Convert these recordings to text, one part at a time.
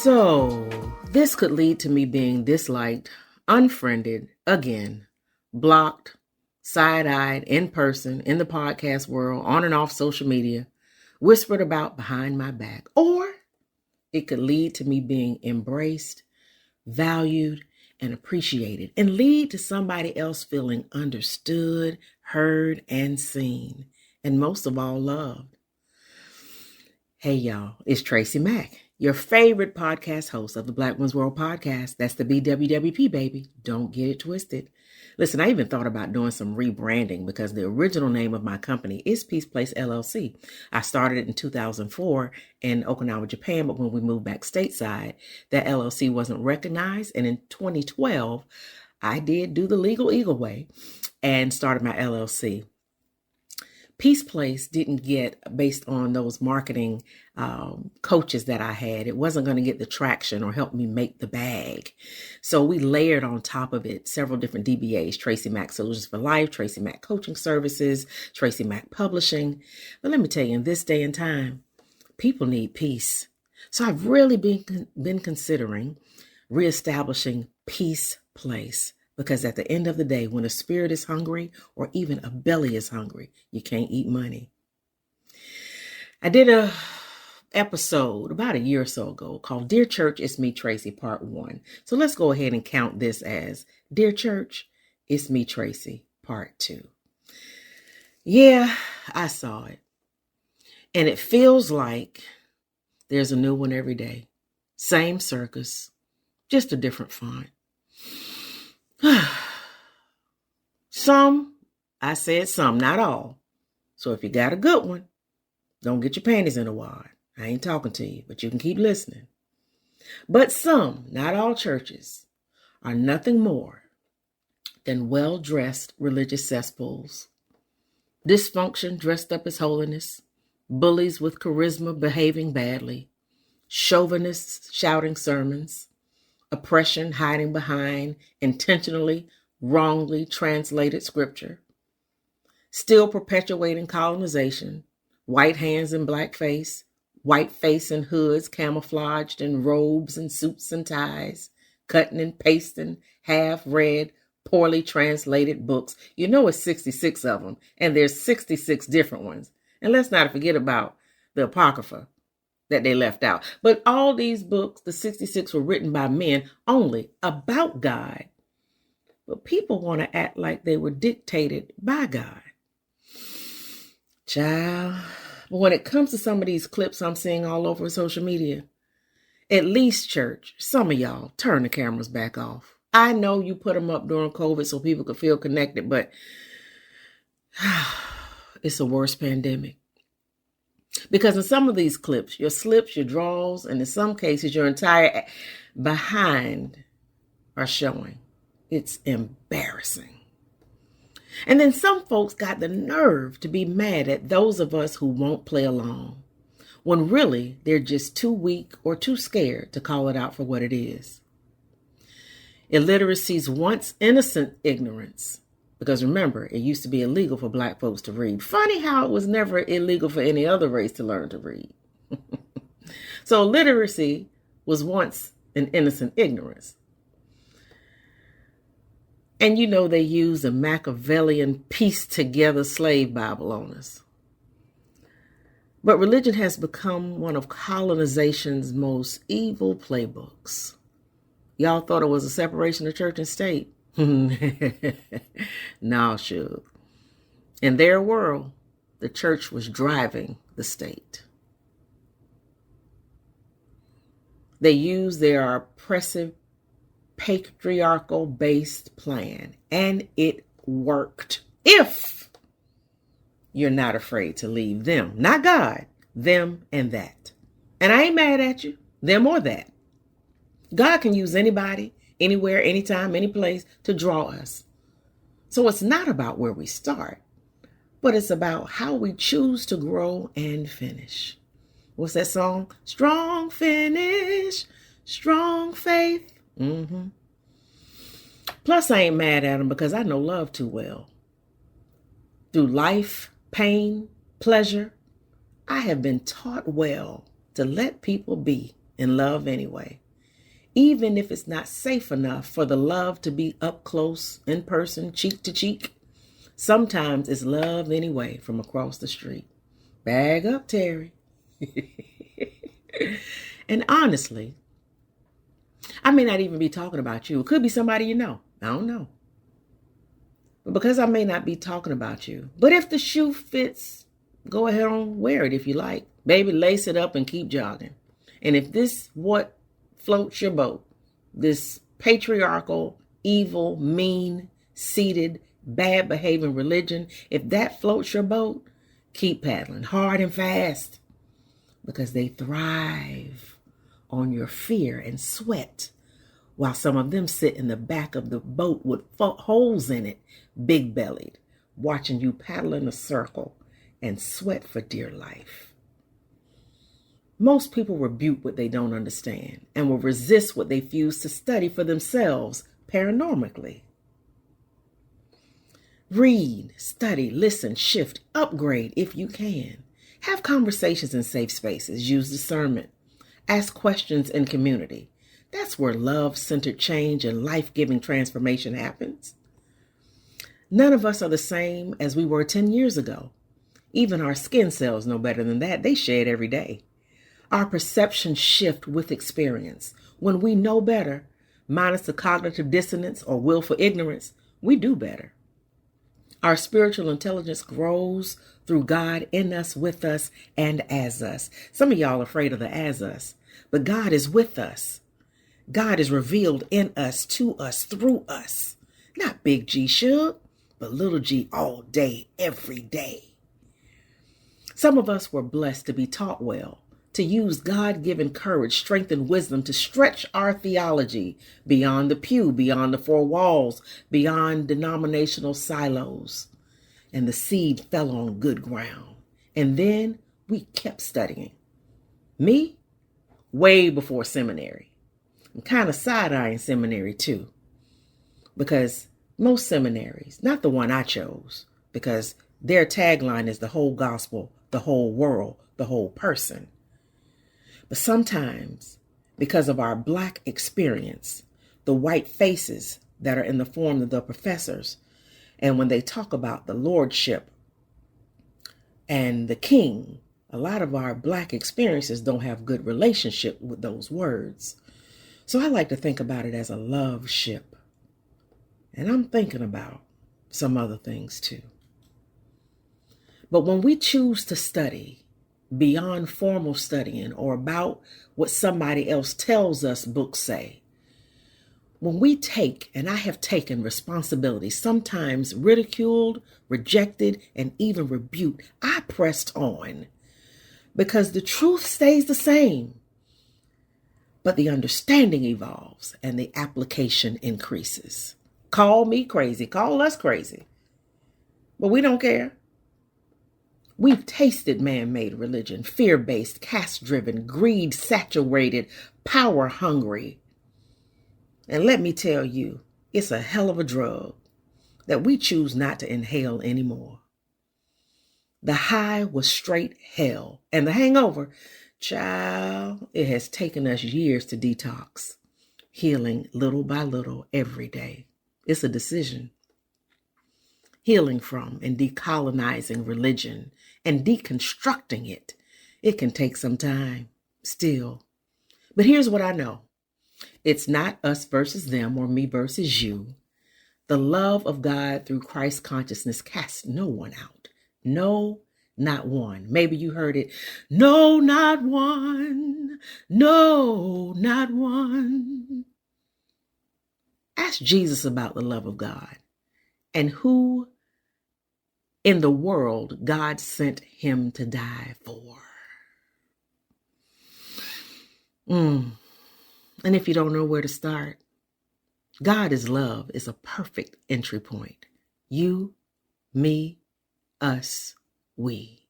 So, this could lead to me being disliked, unfriended, again, blocked, side-eyed, in person, in the podcast world, on and off social media, whispered about behind my back. Or it could lead to me being embraced, valued, and appreciated, and lead to somebody else feeling understood, heard, and seen, and most of all, loved. Hey, y'all, it's Tracy Mack, your favorite podcast host of the Black Women's World podcast. That's the BWWP, baby. Don't get it twisted. Listen, I even thought about doing some rebranding because the original name of my company is Peace Place LLC. I started it in 2004 in Okinawa, Japan, but when we moved back stateside, that LLC wasn't recognized. And in 2012, I did do the legal eagle way and started my LLC. Peace Place didn't get, based on those marketing coaches that I had, it wasn't going to get the traction or help me make the bag. So we layered on top of it several different DBAs, Tracy Mack Solutions for Life, Tracy Mack Coaching Services, Tracy Mack Publishing. But let me tell you, in this day and time, people need peace. So I've really been considering reestablishing Peace Place. Because at the end of the day, when a spirit is hungry or even a belly is hungry, you can't eat money. I did a episode about a year or so ago called Dear Church, It's Me, Tracy, Part 1. So let's go ahead and count this as Dear Church, It's Me, Tracy, Part 2. Yeah, I saw it. And it feels like there's a new one every day. Same circus, just a different font. Some, I said some, not all. So if you got a good one, don't get your panties in a wad. I ain't talking to you, but you can keep listening. But some, not all churches, are nothing more than well-dressed religious cesspools. Dysfunction dressed up as holiness, bullies with charisma behaving badly, chauvinists shouting sermons, oppression hiding behind intentionally, wrongly translated scripture, still perpetuating colonization, white hands in black face, white face in hoods camouflaged in robes and suits and ties, cutting and pasting half-read, poorly translated books. You know it's 66 of them, and there's 66 different ones. And let's not forget about the Apocrypha that they left out. But all these books, the 66, were written by men only about God. But people want to act like they were dictated by God. Child. But when it comes to some of these clips I'm seeing all over social media, at least church, some of y'all turn the cameras back off. I know you put them up during COVID so people could feel connected, but it's a worse pandemic. Because in some of these clips, your slips, your draws, and in some cases, your entire behind are showing. It's embarrassing. And then some folks got the nerve to be mad at those of us who won't play along, when really they're just too weak or too scared to call it out for what it is. Illiteracy's once innocent ignorance. Because remember, it used to be illegal for black folks to read. Funny how it was never illegal for any other race to learn to read. So literacy was once an innocent ignorance. And you know they used a Machiavellian pieced together slave Bible on us. But religion has become one of colonization's most evil playbooks. Y'all thought it was a separation of church and state. No, sure. In their world, the church was driving the state. They used their oppressive, patriarchal-based plan, and it worked. If you're not afraid to leave them, not God, them and that. And I ain't mad at you, them or that. God can use anybody, anywhere, anytime, any place to draw us. So it's not about where we start, but it's about how we choose to grow and finish. What's that song? Strong finish, strong faith. Plus, I ain't mad at them because I know love too well. Through life, pain, pleasure, I have been taught well to let people be in love anyway. Even if it's not safe enough for the love to be up close, in person, cheek to cheek, sometimes it's love anyway from across the street. Bag up, Terry. And honestly, I may not even be talking about you. It could be somebody you know. I don't know. But because I may not be talking about you, but if the shoe fits, go ahead and wear it if you like. Baby, lace it up and keep jogging. And if this what floats your boat, this patriarchal, evil, mean, seated, bad behaving religion, if that floats your boat, keep paddling hard and fast, because they thrive on your fear and sweat, while some of them sit in the back of the boat with holes in it, big-bellied, watching you paddle in a circle and sweat for dear life. Most people rebuke what they don't understand and will resist what they refuse to study for themselves paranormally. Read, study, listen, shift, upgrade if you can. Have conversations in safe spaces. Use discernment. Ask questions in community. That's where love-centered change and life-giving transformation happens. None of us are the same as we were 10 years ago. Even our skin cells know better than that. They shed every day. Our perceptions shift with experience. When we know better, minus the cognitive dissonance or willful ignorance, we do better. Our spiritual intelligence grows through God in us, with us, and as us. Some of y'all are afraid of the as us, but God is with us. God is revealed in us, to us, through us. Not big G Shug, but little g all day, every day. Some of us were blessed to be taught well, to use God-given courage, strength, and wisdom to stretch our theology beyond the pew, beyond the four walls, beyond denominational silos. And the seed fell on good ground. And then we kept studying. Me, way before seminary. I'm kind of side-eyeing seminary too, because most seminaries, not the one I chose, because their tagline is the whole gospel, the whole world, the whole person. But sometimes, because of our Black experience, the white faces that are in the form of the professors, and when they talk about the lordship and the king, a lot of our Black experiences don't have good relationship with those words. So I like to think about it as a love ship. And I'm thinking about some other things too. But when we choose to study beyond formal studying or about what somebody else tells us books say, when we take, and I have taken responsibility, sometimes ridiculed, rejected, and even rebuked, I pressed on because the truth stays the same, but the understanding evolves and the application increases. Call me crazy, call us crazy, but we don't care. We've tasted man-made religion, fear-based, caste-driven, greed-saturated, power-hungry. And let me tell you, it's a hell of a drug that we choose not to inhale anymore. The high was straight hell, and the hangover, child, it has taken us years to detox, healing little by little every day. It's a decision. Healing from and decolonizing religion and deconstructing it. It can take some time still. But here's what I know. It's not us versus them or me versus you. The love of God through Christ consciousness casts no one out. No, not one. Maybe you heard it. No, not one. No, not one. Ask Jesus about the love of God and who in the world God sent him to die for. And if you don't know where to start, God is love is a perfect entry point. You, me, us, we.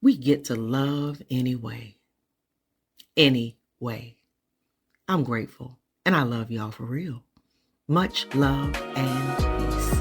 We get to love anyway. Anyway. I'm grateful and I love y'all for real. Much love and peace.